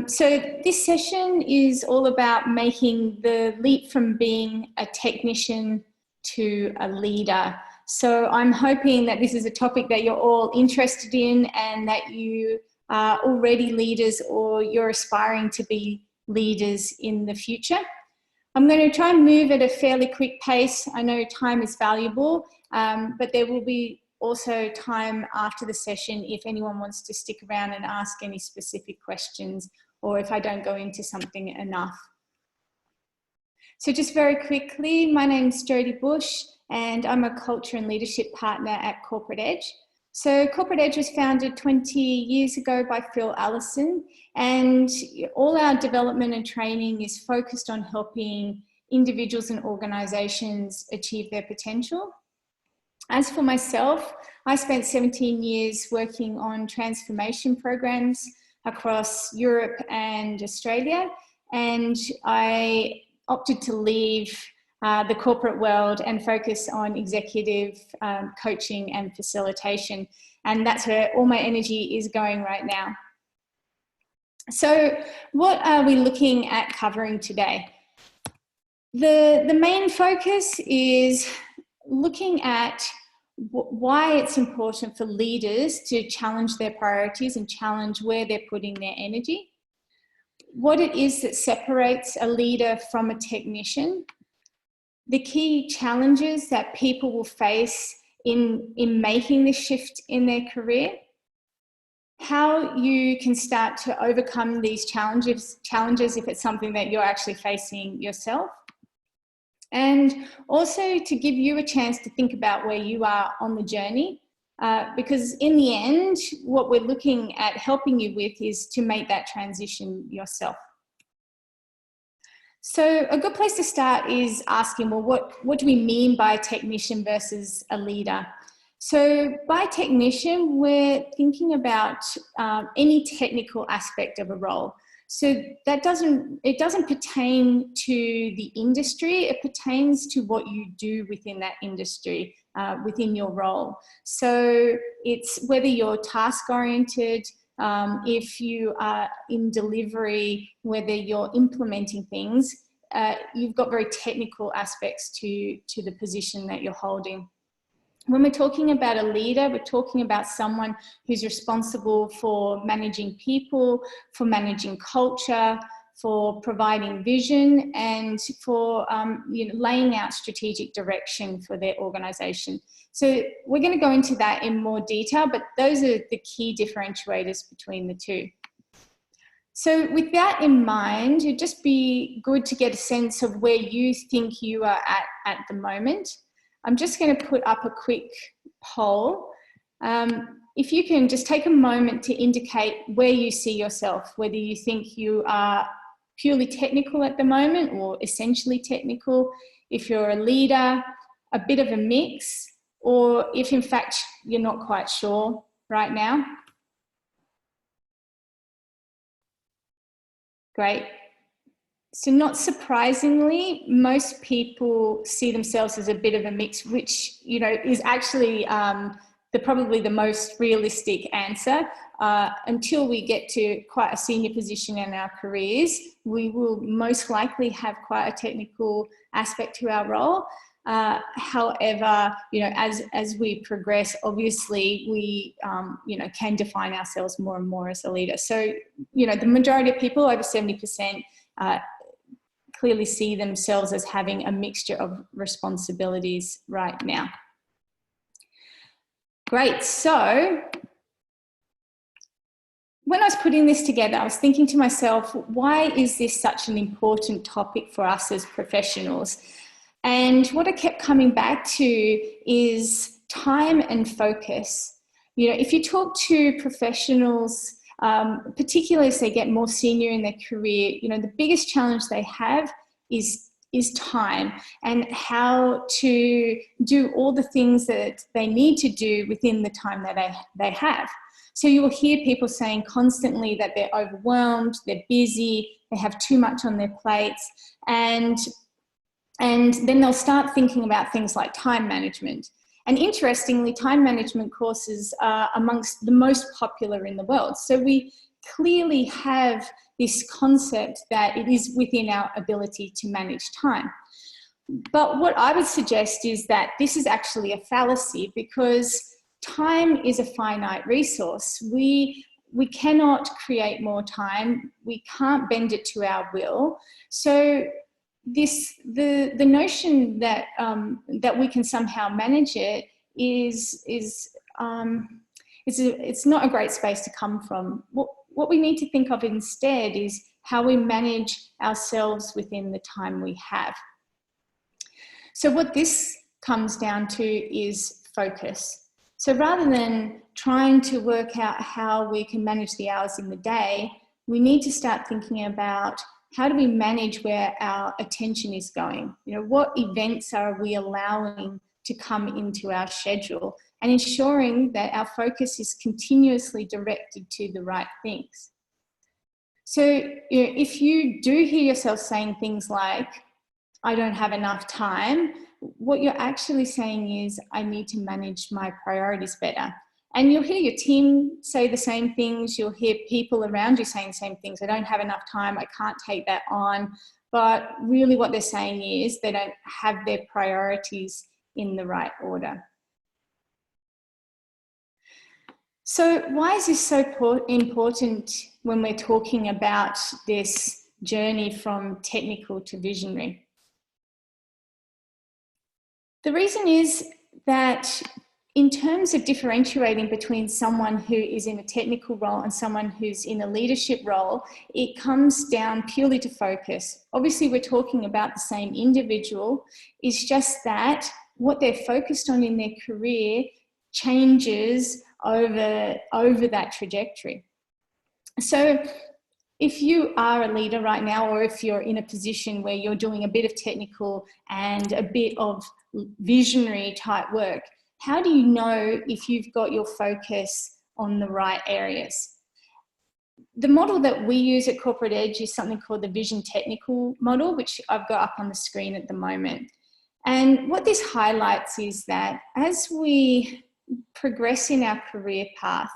So this session is all about making the leap from being a technician to a leader. So I'm hoping that this is a topic that you're all interested in and that you are already leaders or you're aspiring to be leaders in the future. I'm going to try and move at a fairly quick pace. I know time is valuable, but there will be also time after the session if anyone wants to stick around and ask any specific questions, or if I don't go into something enough. So just very quickly, my name's Jodie Bush and I'm a culture and leadership partner at Corporate Edge. So Corporate Edge was founded 20 years ago by Phil Allison, and all our development and training is focused on helping individuals and organisations achieve their potential. As for myself, I spent 17 years working on transformation programs across Europe and Australia, and I opted to leave the corporate world and focus on executive coaching and facilitation, and that's where all my energy is going right now. So what are we looking at covering today? The main focus is looking at why it's important for leaders to challenge their priorities and challenge where they're putting their energy, what it is that separates a leader from a technician, the key challenges that people will face in making this shift in their career, how you can start to overcome these challenges if it's something that you're actually facing yourself, and also to give you a chance to think about where you are on the journey, because in the end, what we're looking at helping you with is to make that transition yourself. So a good place to start is asking, well, what do we mean by a technician versus a leader? So by technician, we're thinking about any technical aspect of a role. So it doesn't pertain to the industry, it pertains to what you do within that industry, within your role. So it's whether you're task-oriented, if you are in delivery, whether you're implementing things, you've got very technical aspects to the position that you're holding. When we're talking about a leader, we're talking about someone who's responsible for managing people, for managing culture, for providing vision, and for laying out strategic direction for their organisation. So we're going to go into that in more detail, but those are the key differentiators between the two. So with that in mind, it'd just be good to get a sense of where you think you are at the moment. I'm just going to put up a quick poll. If you can just take a moment to indicate where you see yourself, whether you think you are purely technical at the moment or essentially technical, if you're a leader, a bit of a mix, or if in fact you're not quite sure right now. Great. So not surprisingly, most people see themselves as a bit of a mix, which, you know, is actually probably the most realistic answer. Until we get to quite a senior position in our careers, we will most likely have quite a technical aspect to our role. However, you know, as we progress, obviously we, can define ourselves more and more as a leader. So, you know, the majority of people, over 70%, clearly see themselves as having a mixture of responsibilities right now. Great. So when I was putting this together, I was thinking to myself, why is this such an important topic for us as professionals? And what I kept coming back to is time and focus. You know, if you talk to professionals, particularly as they get more senior in their career, you know, the biggest challenge they have is time, and how to do all the things that they need to do within the time that they have. So you will hear people saying constantly that they're overwhelmed, they're busy, they have too much on their plates, and then they'll start thinking about things like time management. And interestingly, time management courses are amongst the most popular in the world. So we clearly have this concept that it is within our ability to manage time. But what I would suggest is that this is actually a fallacy, because time is a finite resource. We cannot create more time. We can't bend it to our will. So the notion that that we can somehow manage it it's not a great space to come from. What we need to think of instead is how we manage ourselves within the time we have. So what this comes down to is focus. So rather than trying to work out how we can manage the hours in the day, we need to start thinking about how do we manage where our attention is going? You know, what events are we allowing to come into our schedule, and ensuring that our focus is continuously directed to the right things. So if you do hear yourself saying things like, I don't have enough time, what you're actually saying is, I need to manage my priorities better. And you'll hear your team say the same things. You'll hear people around you saying the same things. I don't have enough time. I can't take that on. But really what they're saying is they don't have their priorities in the right order. So why is this so important when we're talking about this journey from technical to visionary? The reason is that in terms of differentiating between someone who is in a technical role and someone who's in a leadership role, it comes down purely to focus. Obviously, we're talking about the same individual. It's just that what they're focused on in their career changes over that trajectory. So if you are a leader right now, or if you're in a position where you're doing a bit of technical and a bit of visionary type work, how do you know if you've got your focus on the right areas? The model that we use at Corporate Edge is something called the Vision Technical model, which I've got up on the screen at the moment. And what this highlights is that as we progress in our career path,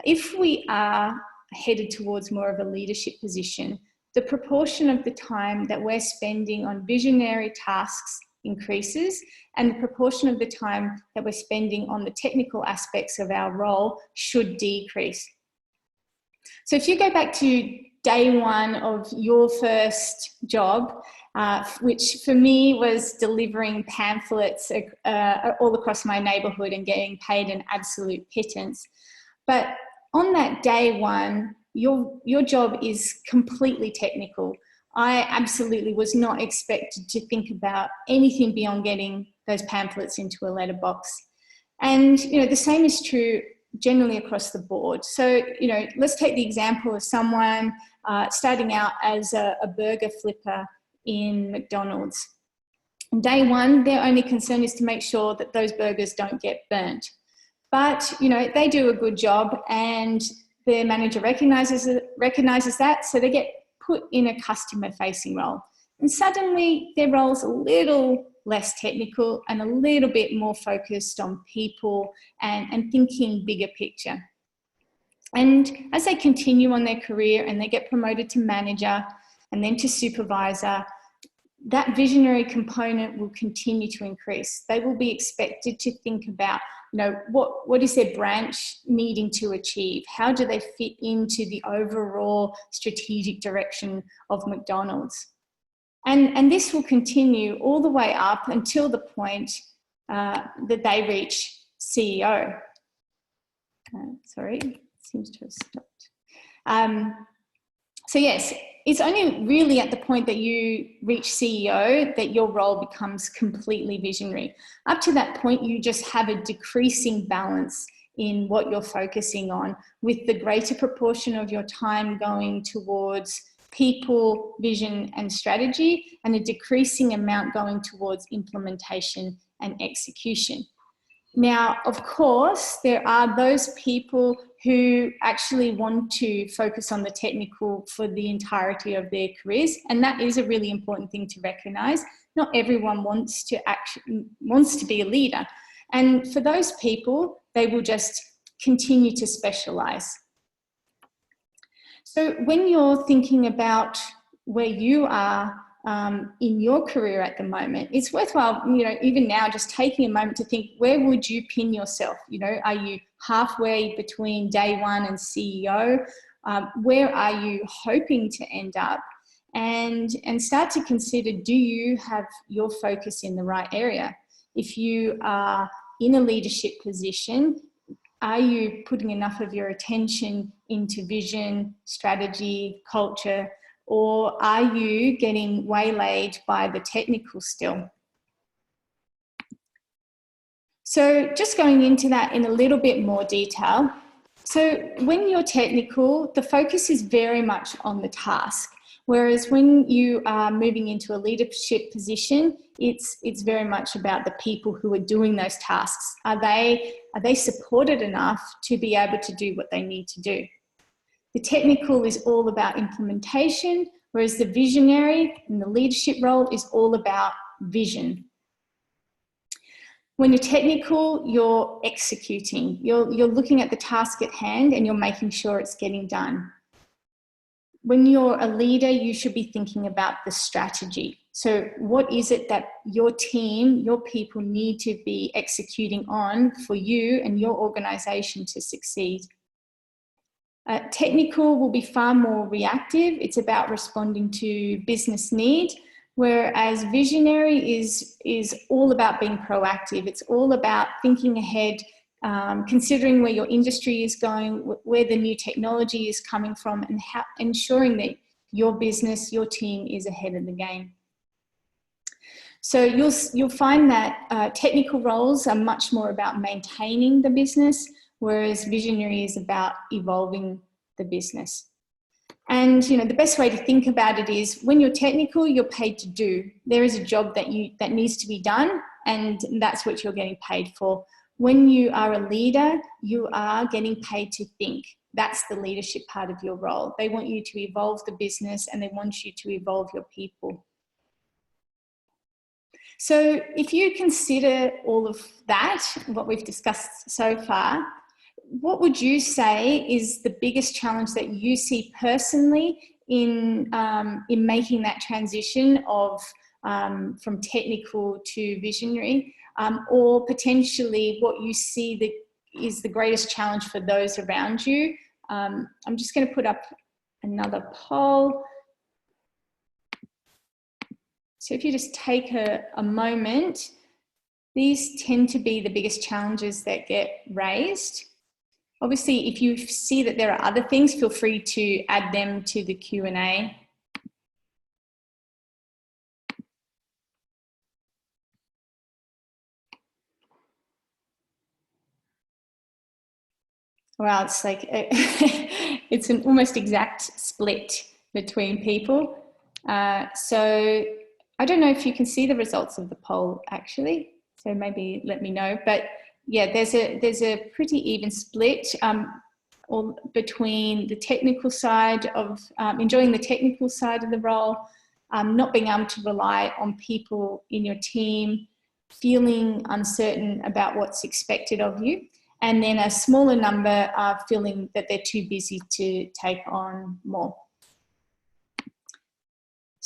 if we are headed towards more of a leadership position, the proportion of the time that we're spending on visionary tasks increases, and the proportion of the time that we're spending on the technical aspects of our role should decrease. So if you go back to day one of your first job, which for me was delivering pamphlets all across my neighbourhood and getting paid an absolute pittance. But on that day one, your job is completely technical. I absolutely was not expected to think about anything beyond getting those pamphlets into a letterbox. And, the same is true generally across the board. So, let's take the example of someone starting out as a burger flipper in McDonald's. On day one, their only concern is to make sure that those burgers don't get burnt. But, they do a good job, and their manager recognizes that, so they get put in a customer-facing role. And suddenly their role's a little less technical and a little bit more focused on people and thinking bigger picture. And as they continue on their career and they get promoted to manager and then to supervisor, that visionary component will continue to increase. They will be expected to think about, what is their branch needing to achieve? How do they fit into the overall strategic direction of McDonald's? And this will continue all the way up until the point that they reach CEO. Sorry, it seems to have stopped. So yes, it's only really at the point that you reach CEO that your role becomes completely visionary. Up to that point, you just have a decreasing balance in what you're focusing on, with the greater proportion of your time going towards people, vision, and strategy, and a decreasing amount going towards implementation and execution. Now, of course, there are those people who actually want to focus on the technical for the entirety of their careers, and that is a really important thing to recognise. Not everyone wants to be a leader, and for those people, they will just continue to specialise. So when you're thinking about where you are in your career at the moment, it's worthwhile, even now, just taking a moment to think, where would you pin yourself? Are you halfway between day one and CEO? Where are you hoping to end up? And start to consider, do you have your focus in the right area? If you are in a leadership position, are you putting enough of your attention into vision, strategy, culture, or are you getting waylaid by the technical still? So just going into that in a little bit more detail. So when you're technical, the focus is very much on the task. Whereas when you are moving into a leadership position, it's very much about the people who are doing those tasks. Are they supported enough to be able to do what they need to do? The technical is all about implementation, whereas the visionary in the leadership role is all about vision. When you're technical, you're executing. You're looking at the task at hand and you're making sure it's getting done. When you're a leader, you should be thinking about the strategy. So what is it that your team, your people need to be executing on for you and your organization to succeed? Technical will be far more reactive. It's about responding to business need, whereas visionary is all about being proactive. It's all about thinking ahead, considering where your industry is going, where the new technology is coming from, and ensuring that your business, your team is ahead of the game. So you'll find that technical roles are much more about maintaining the business, whereas visionary is about evolving the business. And the best way to think about it is, when you're technical, you're paid to do. There is a job that needs to be done, and that's what you're getting paid for. When you are a leader, you are getting paid to think. That's the leadership part of your role. They want you to evolve the business and they want you to evolve your people. So if you consider all of that, what we've discussed so far, what would you say is the biggest challenge that you see personally in making that transition of from technical to visionary, or potentially what you see is the greatest challenge for those around you? I'm just going to put up another poll. So if you just take a moment, these tend to be the biggest challenges that get raised. Obviously, if you see that there are other things, feel free to add them to the Q&A. Wow, it's like it's an almost exact split between people. So I don't know if you can see the results of the poll actually, so maybe let me know. But yeah, there's a pretty even split between the technical side of enjoying the technical side of the role, not being able to rely on people in your team, feeling uncertain about what's expected of you, and then a smaller number are feeling that they're too busy to take on more.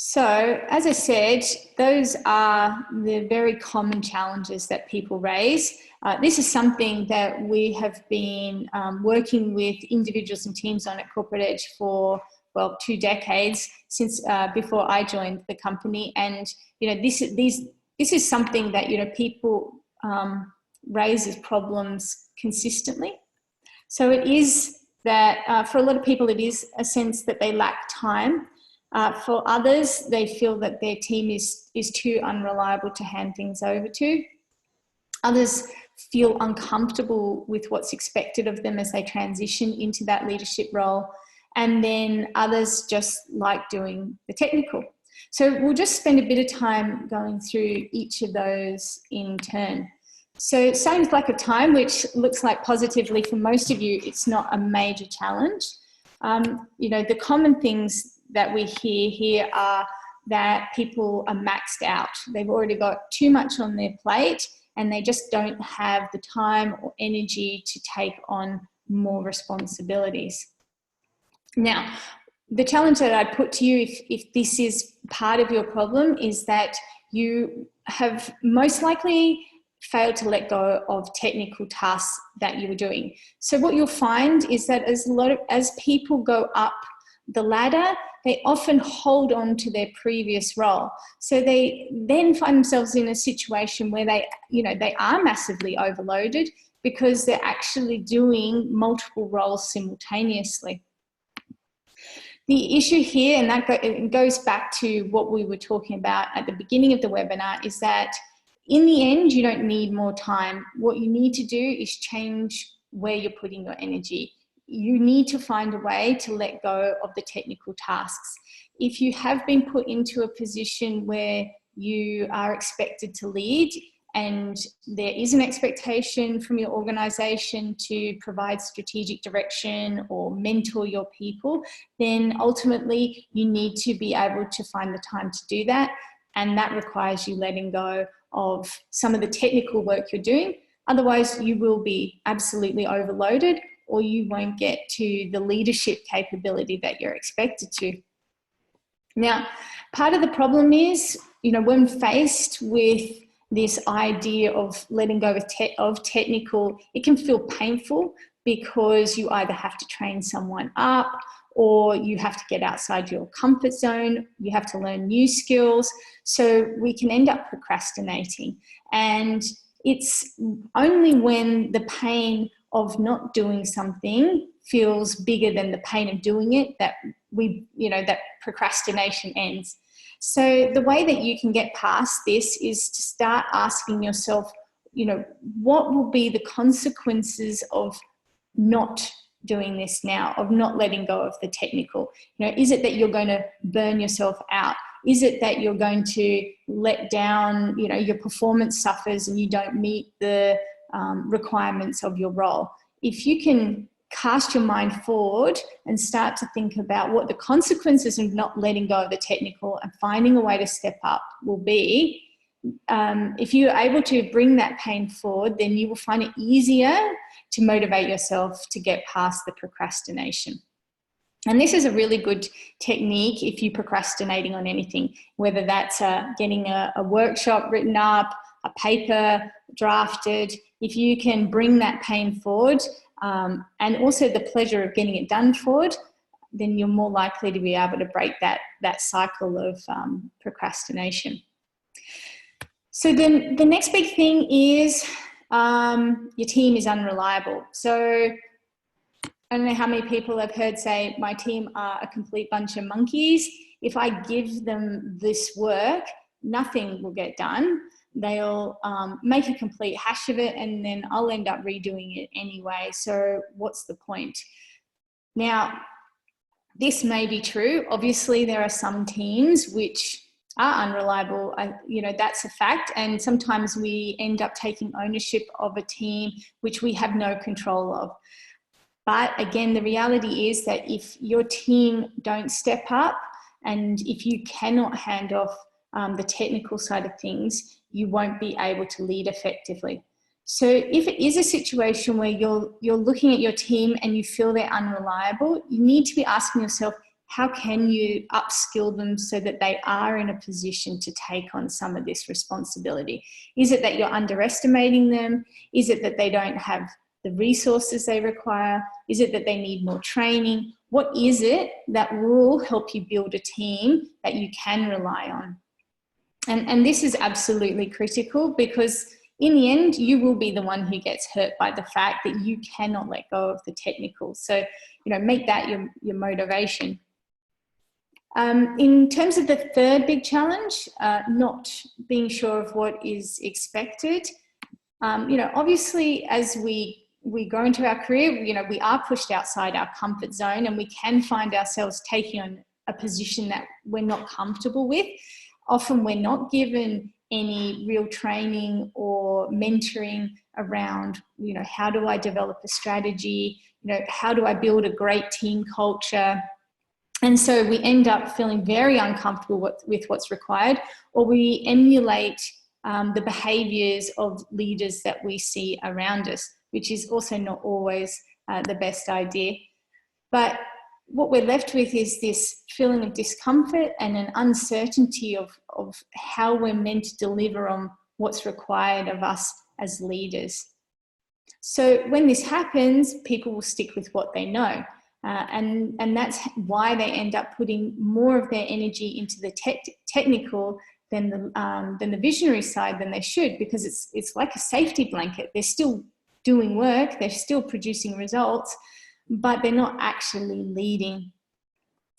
So, as I said, those are the very common challenges that people raise. This is something that we have been working with individuals and teams on at Corporate Edge for, well, 2 decades, since before I joined the company. And this is something that people raise as problems consistently. So it is that for a lot of people, it is a sense that they lack time. For others, they feel that their team is too unreliable to hand things over to. Others feel uncomfortable with what's expected of them as they transition into that leadership role. And then others just like doing the technical. So we'll just spend a bit of time going through each of those in turn. So starting with lack of time, which looks like positively for most of you, it's not a major challenge. The common things that we hear here are that people are maxed out. They've already got too much on their plate and they just don't have the time or energy to take on more responsibilities. Now, the challenge that I'd put to you, if this is part of your problem, is that you have most likely failed to let go of technical tasks that you were doing. So what you'll find is that as people go up the ladder, they often hold on to their previous role. So they then find themselves in a situation where they are massively overloaded because they're actually doing multiple roles simultaneously. The issue here, and it goes back to what we were talking about at the beginning of the webinar, is that in the end, you don't need more time. What you need to do is change where you're putting your energy. You need to find a way to let go of the technical tasks. If you have been put into a position where you are expected to lead, and there is an expectation from your organisation to provide strategic direction or mentor your people, then ultimately you need to be able to find the time to do that. And that requires you letting go of some of the technical work you're doing. Otherwise, you will be absolutely overloaded, or you won't get to the leadership capability that you're expected to. Now, part of the problem is, when faced with this idea of letting go of technical, it can feel painful because you either have to train someone up, or you have to get outside your comfort zone, you have to learn new skills. So we can end up procrastinating. And it's only when the pain of not doing something feels bigger than the pain of doing it that that procrastination ends. So the way that you can get past this is to start asking yourself, what will be the consequences of not doing this now, of not letting go of the technical? Is it that you're going to burn yourself out? Is it that you're going to let down, your performance suffers and you don't meet the requirements of your role? If you can cast your mind forward and start to think about what the consequences of not letting go of the technical and finding a way to step up will be, if you're able to bring that pain forward, then you will find it easier to motivate yourself to get past the procrastination. And this is a really good technique if you're procrastinating on anything, whether that's getting a workshop written up, a paper drafted. If you can bring that pain forward, and also the pleasure of getting it done forward, then you're more likely to be able to break that cycle of procrastination. So then the next big thing is your team is unreliable. So I don't know how many people have heard say, my team are a complete bunch of monkeys. If I give them this work, nothing will get done. They'll make a complete hash of it, and then I'll end up redoing it anyway. So what's the point? Now, this may be true. Obviously, there are some teams which are unreliable. That's a fact. And sometimes we end up taking ownership of a team which we have no control of. But again, the reality is that if your team don't step up, and if you cannot hand off the technical side of things, you won't be able to lead effectively. So if it is a situation where you're looking at your team and you feel they're unreliable, you need to be asking yourself, how can you upskill them so that they are in a position to take on some of this responsibility? Is it that you're underestimating them? Is it that they don't have the resources they require? Is it that they need more training? What is it that will help you build a team that you can rely on? And this is absolutely critical, because in the end, you will be the one who gets hurt by the fact that you cannot let go of the technical. So, make that your motivation. In terms of the third big challenge, not being sure of what is expected, obviously as we grow into our career, we are pushed outside our comfort zone, and we can find ourselves taking on a position that we're not comfortable with. Often we're not given any real training or mentoring around, how do I develop a strategy? How do I build a great team culture? And so we end up feeling very uncomfortable with what's required, or we emulate the behaviours of leaders that we see around us, which is also not always the best idea. But what we're left with is this feeling of discomfort and an uncertainty of how we're meant to deliver on what's required of us as leaders. So when this happens, people will stick with what they know. And that's why they end up putting more of their energy into the technical than the visionary side than they should, because it's like a safety blanket. They're still doing work, they're still producing results, but they're not actually leading.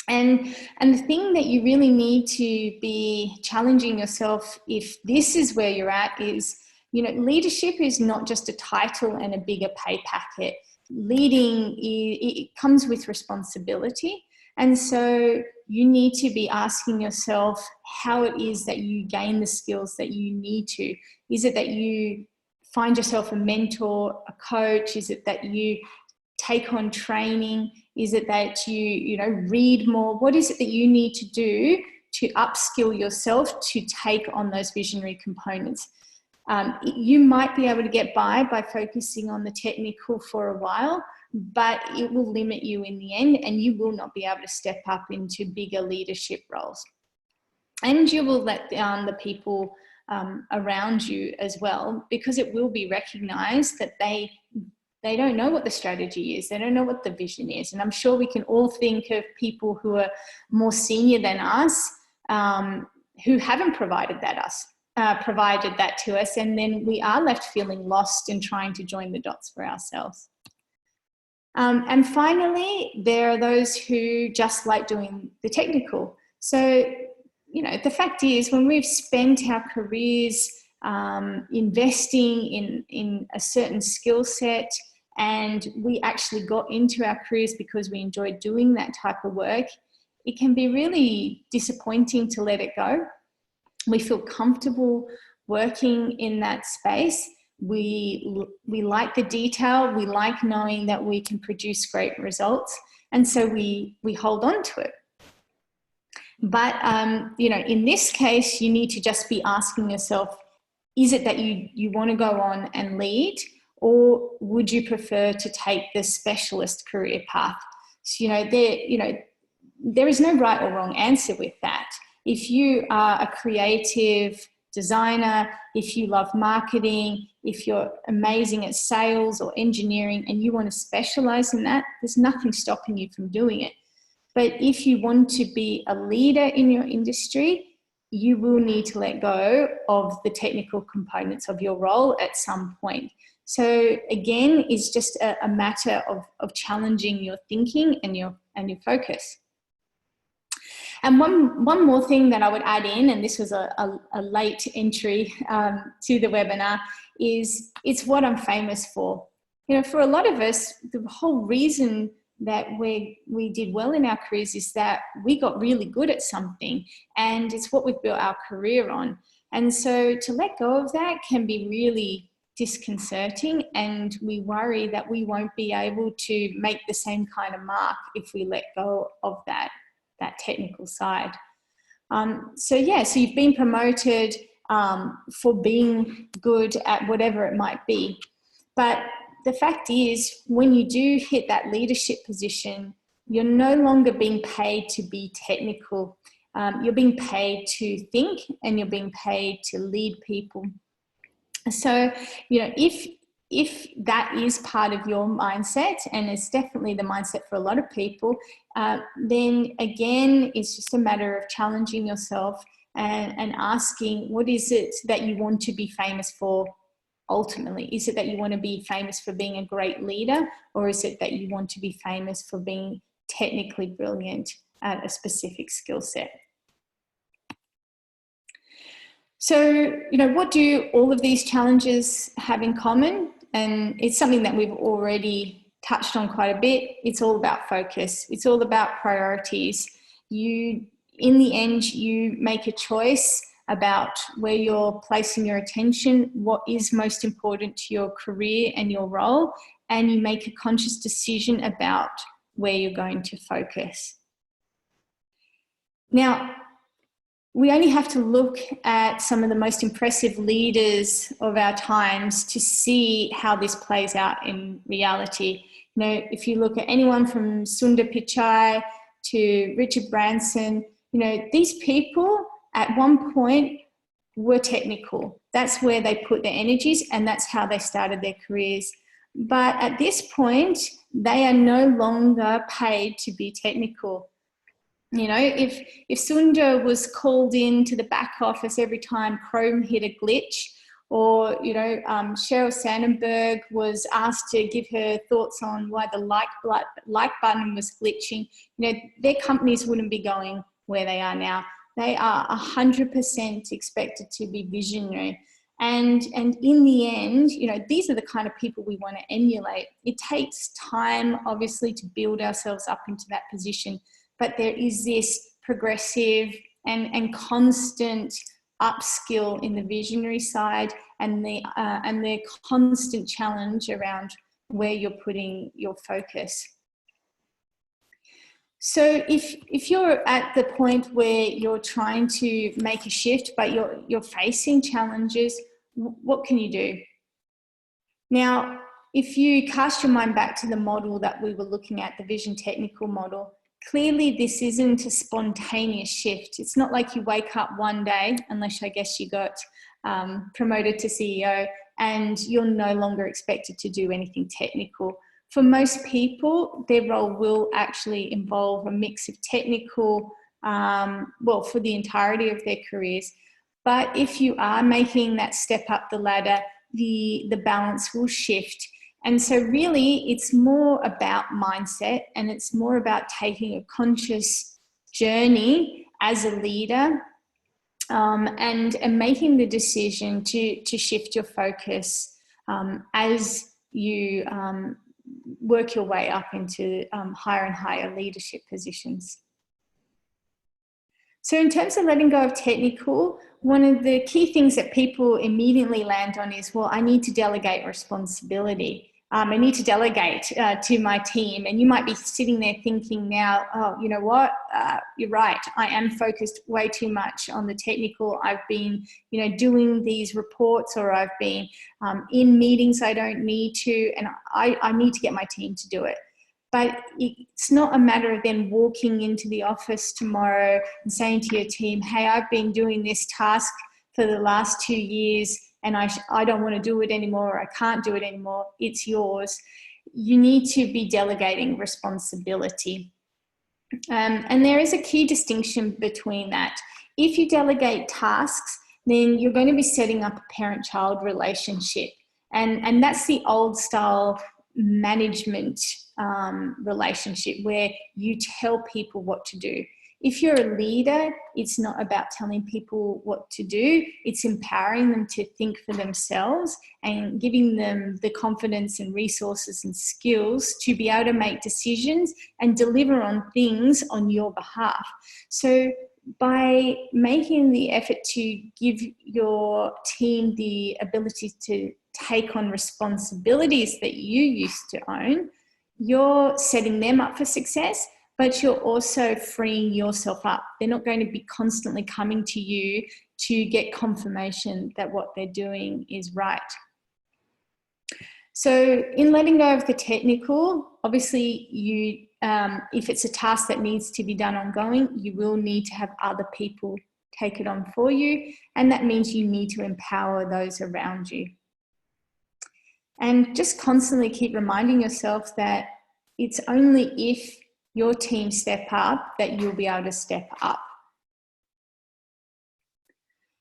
And the thing that you really need to be challenging yourself, if this is where you're at, is, leadership is not just a title and a bigger pay packet. Leading, it comes with responsibility. And so you need to be asking yourself how it is that you gain the skills that you need to. Is it that you find yourself a mentor, a coach? Is it that you take on training? Is it that you read more? What is it that you need to do to upskill yourself to take on those visionary components? You might be able to get by focusing on the technical for a while, but it will limit you in the end, and you will not be able to step up into bigger leadership roles. And you will let down the people around you as well, because it will be recognized that they don't know what the strategy is. They don't know what the vision is. And I'm sure we can all think of people who are more senior than us, who haven't provided that to us, and then we are left feeling lost and trying to join the dots for ourselves. And finally, there are those who just like doing the technical. So, the fact is, when we've spent our careers investing in a certain skill set, and we actually got into our careers because we enjoyed doing that type of work, it can be really disappointing to let it go. We feel comfortable working in that space. We like the detail. We like knowing that we can produce great results. And so we hold on to it. But, in this case, you need to just be asking yourself, is it that you want to go on and lead, or would you prefer to take the specialist career path? So, there is no right or wrong answer with that. If you are a creative designer, if you love marketing, if you're amazing at sales or engineering and you want to specialize in that, there's nothing stopping you from doing it. But if you want to be a leader in your industry, you will need to let go of the technical components of your role at some point. So again, it's just a matter of challenging your thinking and your focus. And one more thing that I would add in, and this was a late entry to the webinar, is it's what I'm famous for. For a lot of us, the whole reason that we did well in our careers is that we got really good at something, and it's what we've built our career on. And so to let go of that can be really disconcerting, and we worry that we won't be able to make the same kind of mark if we let go of that technical side. So you've been promoted for being good at whatever it might be. But the fact is, when you do hit that leadership position, you're no longer being paid to be technical. You're being paid to think, and you're being paid to lead people. So, if that is part of your mindset, and it's definitely the mindset for a lot of people, then again, it's just a matter of challenging yourself and asking, what is it that you want to be famous for ultimately? Is it that you want to be famous for being a great leader, or is it that you want to be famous for being technically brilliant at a specific skill set? So, what do all of these challenges have in common? And it's something that we've already touched on quite a bit. It's all about focus. It's all about priorities. In the end, you make a choice about where you're placing your attention, what is most important to your career and your role, and you make a conscious decision about where you're going to focus. Now, we only have to look at some of the most impressive leaders of our times to see how this plays out in reality. You know, if you look at anyone from Sundar Pichai to Richard Branson, you know, these people at one point were technical. That's where they put their energies, and that's how they started their careers. But at this point, they are no longer paid to be technical. You know, if Sundar was called in to the back office every time Chrome hit a glitch, or, you know, Sheryl Sandberg was asked to give her thoughts on why the like button was glitching, you know, their companies wouldn't be going where they are now. They are 100% expected to be visionary. And in the end, you know, these are the kind of people we want to emulate. It takes time, obviously, to build ourselves up into that position. But there is this progressive and constant upskill in the visionary side, and the constant challenge around where you're putting your focus. So if you're at the point where you're trying to make a shift, but you're facing challenges, what can you do? Now, if you cast your mind back to the model that we were looking at, the vision technical model, clearly this isn't a spontaneous shift. It's not like you wake up one day, unless I guess you got promoted to CEO, and you're no longer expected to do anything technical. For most people, their role will actually involve a mix of technical, well, for the entirety of their careers. But if you are making that step up the ladder, the balance will shift. And so really it's more about mindset, and it's more about taking a conscious journey as a leader, and making the decision to shift your focus as you work your way up into higher and higher leadership positions. So in terms of letting go of technical, one of the key things that people immediately land on is, well, I need to delegate responsibility. I need to delegate to my team. And you might be sitting there thinking now, oh, you know what, you're right. I am focused way too much on the technical. I've been, you know, doing these reports, or I've been in meetings I don't need to, and I need to get my team to do it. But it's not a matter of then walking into the office tomorrow and saying to your team, hey, I've been doing this task for the last 2 years and I don't want to do it anymore, or I can't do it anymore. It's yours. You need to be delegating responsibility. And there is a key distinction between that. If you delegate tasks, then you're going to be setting up a parent-child relationship. And that's the old style management relationship where you tell people what to do. If you're a leader, it's not about telling people what to do. It's empowering them to think for themselves and giving them the confidence and resources and skills to be able to make decisions and deliver on things on your behalf. So by making the effort to give your team the ability to take on responsibilities that you used to own, you're setting them up for success, but you're also freeing yourself up. They're not going to be constantly coming to you to get confirmation that what they're doing is right. So in letting go of the technical, obviously you, if it's a task that needs to be done ongoing, you will need to have other people take it on for you. And that means you need to empower those around you. And just constantly keep reminding yourself that it's only if your team step up that you'll be able to step up.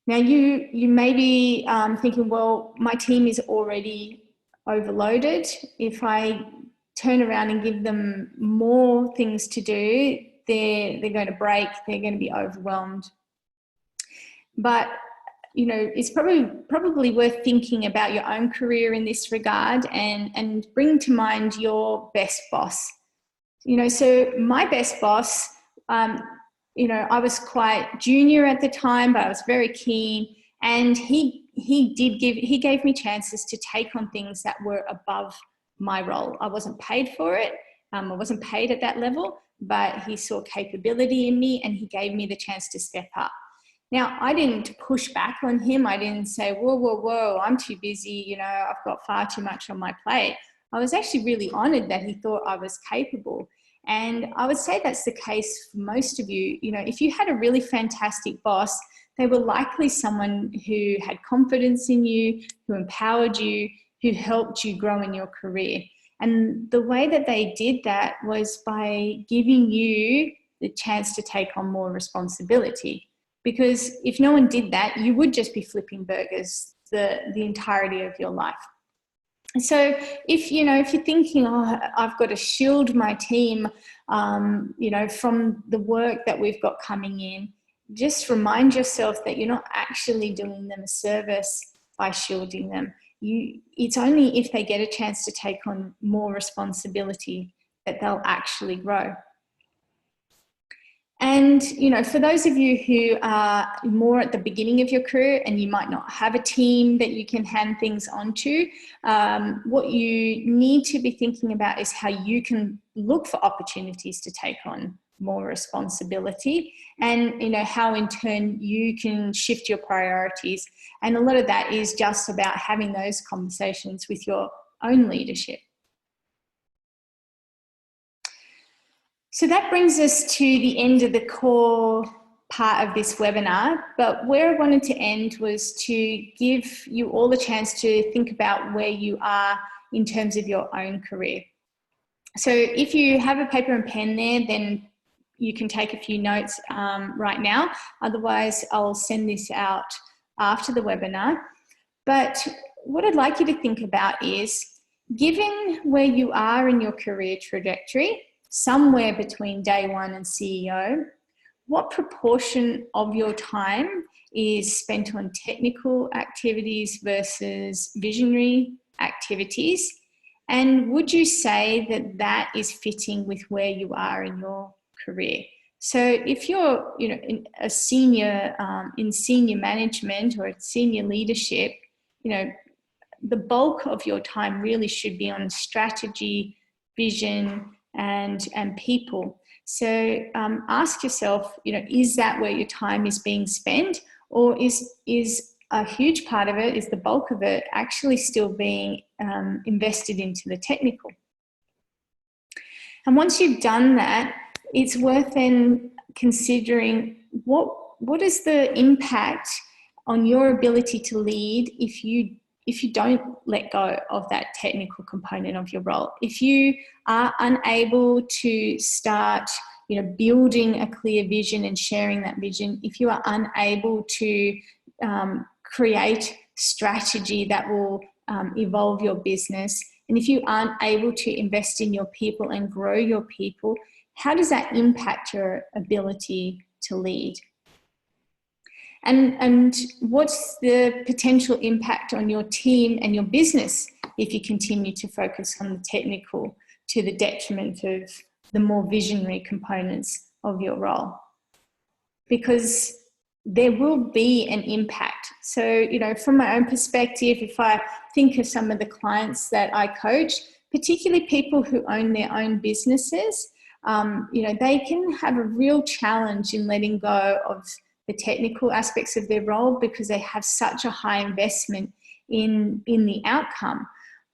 Now you may be thinking, well, my team is already overloaded. If I turn around and give them more things to do, they're going to break, they're going to be overwhelmed. But you know, it's probably worth thinking about your own career in this regard, and bring to mind your best boss. You know, so my best boss, you know, I was quite junior at the time, but I was very keen, and he gave me chances to take on things that were above my role. I wasn't paid for it. I wasn't paid at that level, but he saw capability in me and he gave me the chance to step up. Now, I didn't push back on him. I didn't say, whoa, I'm too busy. You know, I've got far too much on my plate. I was actually really honoured that he thought I was capable. And I would say that's the case for most of you. You know, if you had a really fantastic boss, they were likely someone who had confidence in you, who empowered you, who helped you grow in your career. And the way that they did that was by giving you the chance to take on more responsibility. Because if no one did that, you would just be flipping burgers the entirety of your life. So if you're thinking, oh, I've got to shield my team, from the work that we've got coming in, just remind yourself that you're not actually doing them a service by shielding them. It's only if they get a chance to take on more responsibility that they'll actually grow. And, for those of you who are more at the beginning of your career and you might not have a team that you can hand things on to, what you need to be thinking about is how you can look for opportunities to take on more responsibility and, how in turn you can shift your priorities. And a lot of that is just about having those conversations with your own leadership. So that brings us to the end of the core part of this webinar, but where I wanted to end was to give you all a chance to think about where you are in terms of your own career. So if you have a paper and pen there, then you can take a few notes right now. Otherwise, I'll send this out after the webinar. But what I'd like you to think about is, given where you are in your career trajectory, somewhere between day one and CEO, what proportion of your time is spent on technical activities versus visionary activities? And would you say that that is fitting with where you are in your career? So if you're, in a senior, in senior management or senior leadership, the bulk of your time really should be on strategy, vision, and people. So ask yourself, is that where your time is being spent, or is a huge part of it, is the bulk of it actually still being invested into the technical? And once you've done that, it's worth then considering what is the impact on your ability to lead if you don't let go of that technical component of your role. If you are unable to start, building a clear vision and sharing that vision, if you are unable to create strategy that will evolve your business, and if you aren't able to invest in your people and grow your people, how does that impact your ability to lead? And what's the potential impact on your team and your business if you continue to focus on the technical to the detriment of the more visionary components of your role? Because there will be an impact. So, from my own perspective, if I think of some of the clients that I coach, particularly people who own their own businesses, they can have a real challenge in letting go of the technical aspects of their role because they have such a high investment in the outcome.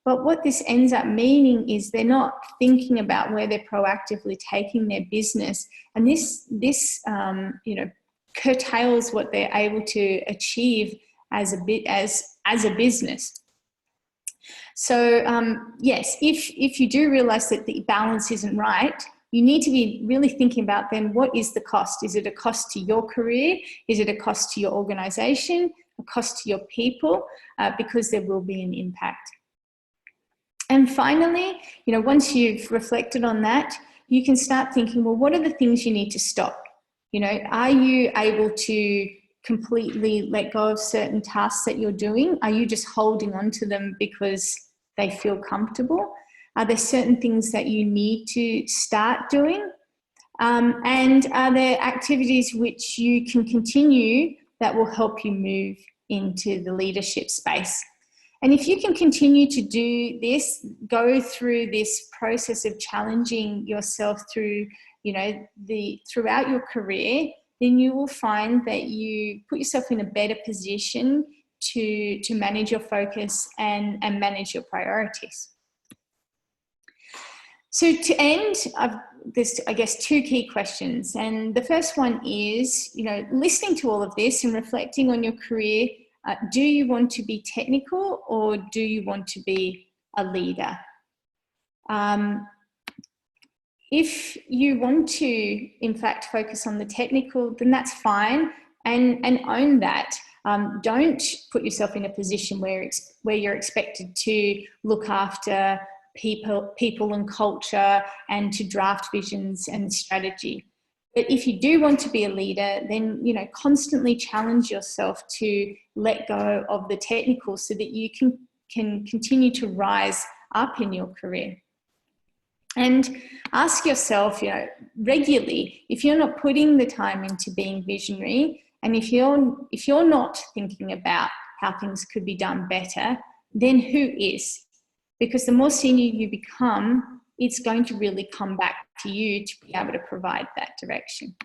But what this ends up meaning is they're not thinking about where they're proactively taking their business, and this curtails what they're able to achieve as a business. So yes, if you do realize that the balance isn't right, you need to be really thinking about then, what is the cost? Is it a cost to your career? Is it a cost to your organization? A cost to your people? Because there will be an impact. And finally, once you've reflected on that, you can start thinking, well, what are the things you need to stop? Are you able to completely let go of certain tasks that you're doing? Are you just holding on to them because they feel comfortable? Are there certain things that you need to start doing? And are there activities which you can continue that will help you move into the leadership space? And if you can continue to do this, go through this process of challenging yourself through, throughout your career, then you will find that you put yourself in a better position to manage your focus and manage your priorities. So to end, there's, I guess, two key questions. And the first one is, listening to all of this and reflecting on your career, do you want to be technical or do you want to be a leader? If you want to, in fact, focus on the technical, then that's fine, and own that. Don't put yourself in a position where you're expected to look after people and culture and to draft visions and strategy. But if you do want to be a leader, then constantly challenge yourself to let go of the technical so that you can continue to rise up in your career. And ask yourself, regularly, if you're not putting the time into being visionary, and if you're not thinking about how things could be done better, then who is? Because the more senior you become, it's going to really come back to you to be able to provide that direction.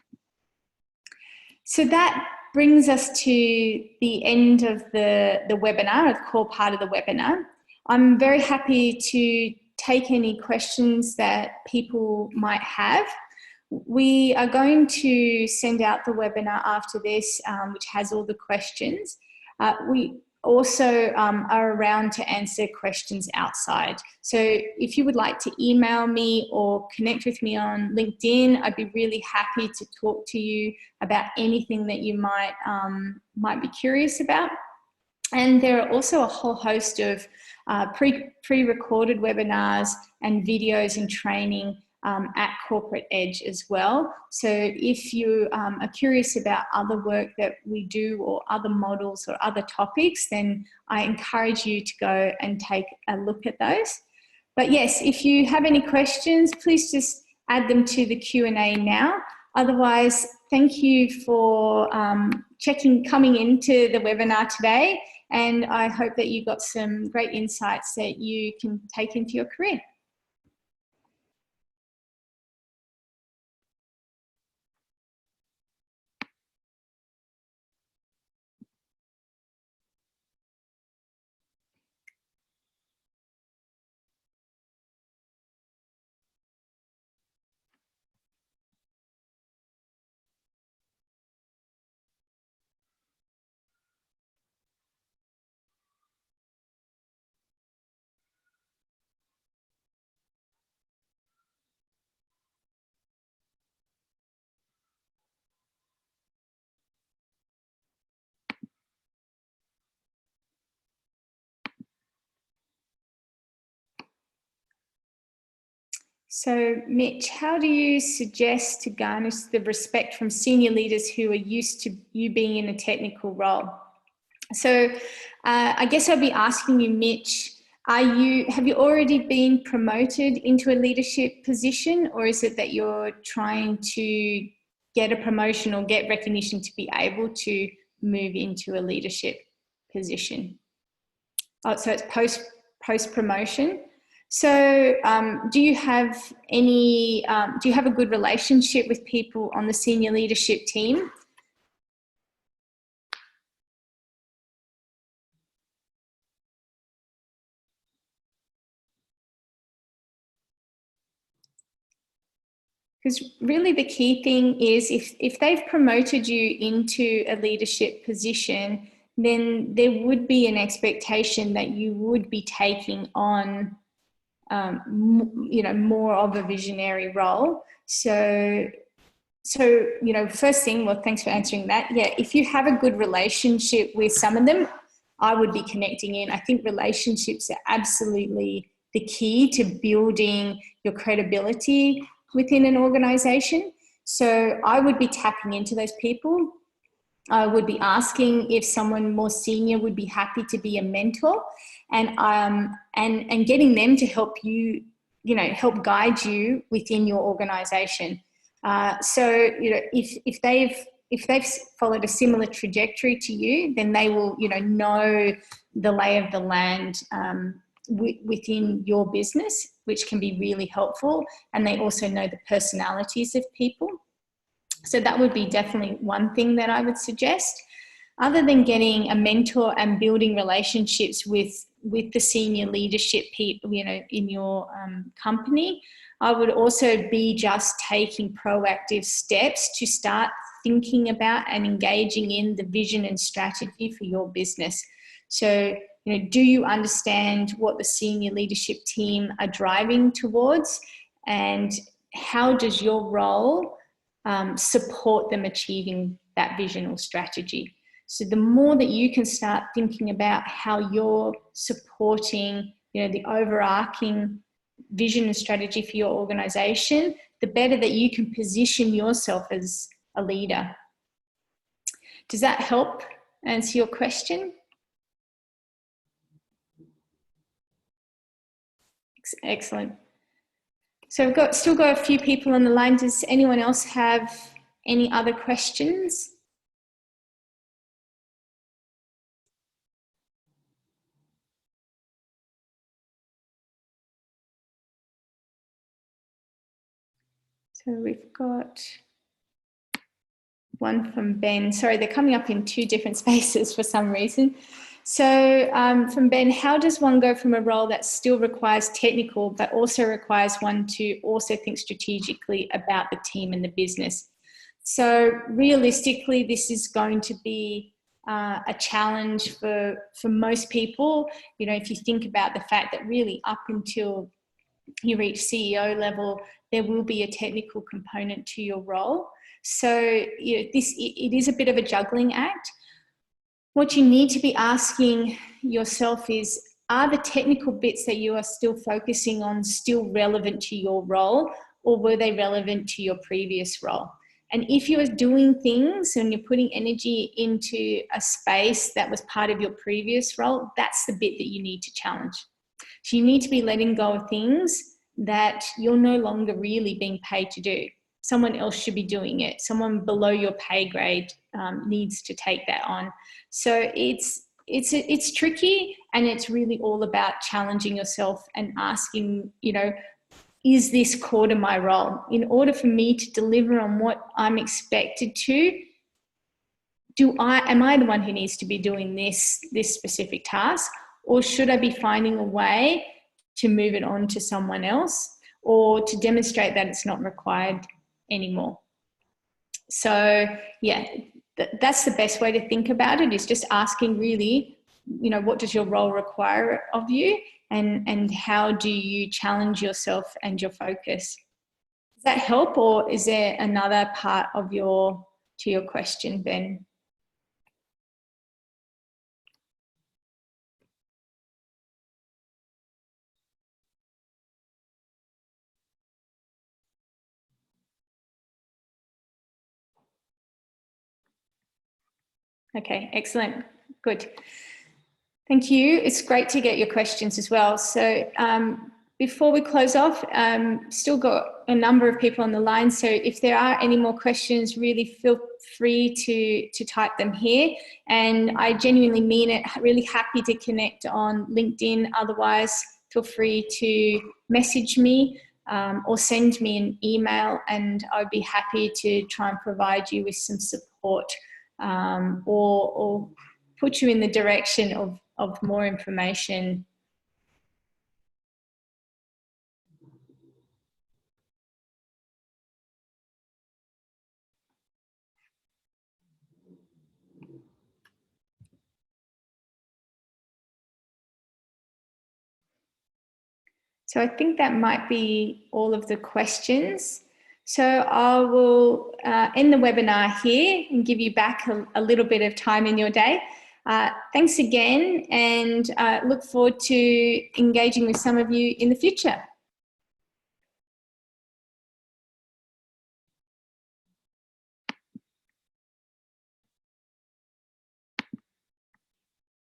So that brings us to the end of the webinar, the core part of the webinar. I'm very happy to take any questions that people might have. We are going to send out the webinar after this, which has all the questions. We also are around to answer questions outside. So if you would like to email me or connect with me on LinkedIn, I'd be really happy to talk to you about anything that you might be curious about. And there are also a whole host of pre-recorded webinars and videos and training at Corporate Edge as well. So if you are curious about other work that we do or other models or other topics, then I encourage you to go and take a look at those. But yes, if you have any questions, please just add them to the Q&A now. Otherwise, thank you for coming into the webinar today. And I hope that you got some great insights that you can take into your career. So, Mitch, how do you suggest to garner the respect from senior leaders who are used to you being in a technical role? So, I guess I'll be asking you, Mitch, have you already been promoted into a leadership position, or is it that you're trying to get a promotion or get recognition to be able to move into a leadership position? Oh, so it's post promotion. So do you have a good relationship with people on the senior leadership team? Because really the key thing is if they've promoted you into a leadership position, then there would be an expectation that you would be taking on more of a visionary role. So first thing, well, thanks for answering that. Yeah, if you have a good relationship with some of them, I would be connecting in. I think relationships are absolutely the key to building your credibility within an organization. So I would be tapping into those people. I would be asking if someone more senior would be happy to be a mentor, and getting them to help you, help guide you within your organization. So if they've followed a similar trajectory to you, then they will know the lay of the land within your business, which can be really helpful. And they also know the personalities of people. So that would be definitely one thing that I would suggest. Other than getting a mentor and building relationships with the senior leadership people, in your company, I would also be just taking proactive steps to start thinking about and engaging in the vision and strategy for your business. So, do you understand what the senior leadership team are driving towards, and how does your role support them achieving that vision or strategy? So the more that you can start thinking about how you're supporting, the overarching vision and strategy for your organization, the better that you can position yourself as a leader. Does that help answer your question? Excellent. So we've still got a few people on the line. Does anyone else have any other questions? So we've got one from Ben. Sorry, they're coming up in two different spaces for some reason. So from Ben, how does one go from a role that still requires technical, but also requires one to also think strategically about the team and the business? So realistically, this is going to be a challenge for most people. If you think about the fact that really up until you reach CEO level, there will be a technical component to your role. So it is a bit of a juggling act. What you need to be asking yourself is, are the technical bits that you are still focusing on still relevant to your role, or were they relevant to your previous role? And if you are doing things and you're putting energy into a space that was part of your previous role, that's the bit that you need to challenge. So you need to be letting go of things that you're no longer really being paid to do. Someone else should be doing it. Someone below your pay grade needs to take that on. So it's tricky, and it's really all about challenging yourself and asking, is this core to my role? In order for me to deliver on what I'm expected to, am I the one who needs to be doing this specific task, or should I be finding a way to move it on to someone else, or to demonstrate that it's not required anymore? So yeah, that's the best way to think about it, is just asking really, what does your role require of you, and how do you challenge yourself and your focus? Does that help, or is there another part of your question, Ben? Okay, excellent. Good. Thank you. It's great to get your questions as well. So before we close off, still got a number of people on the line. So if there are any more questions, really feel free to type them here. And I genuinely mean it. Really happy to connect on LinkedIn. Otherwise, feel free to message me or send me an email, and I'd be happy to try and provide you with some support or put you in the direction of more information. So I think that might be all of the questions. So I will end the webinar here and give you back a little bit of time in your day. Thanks again, and look forward to engaging with some of you in the future.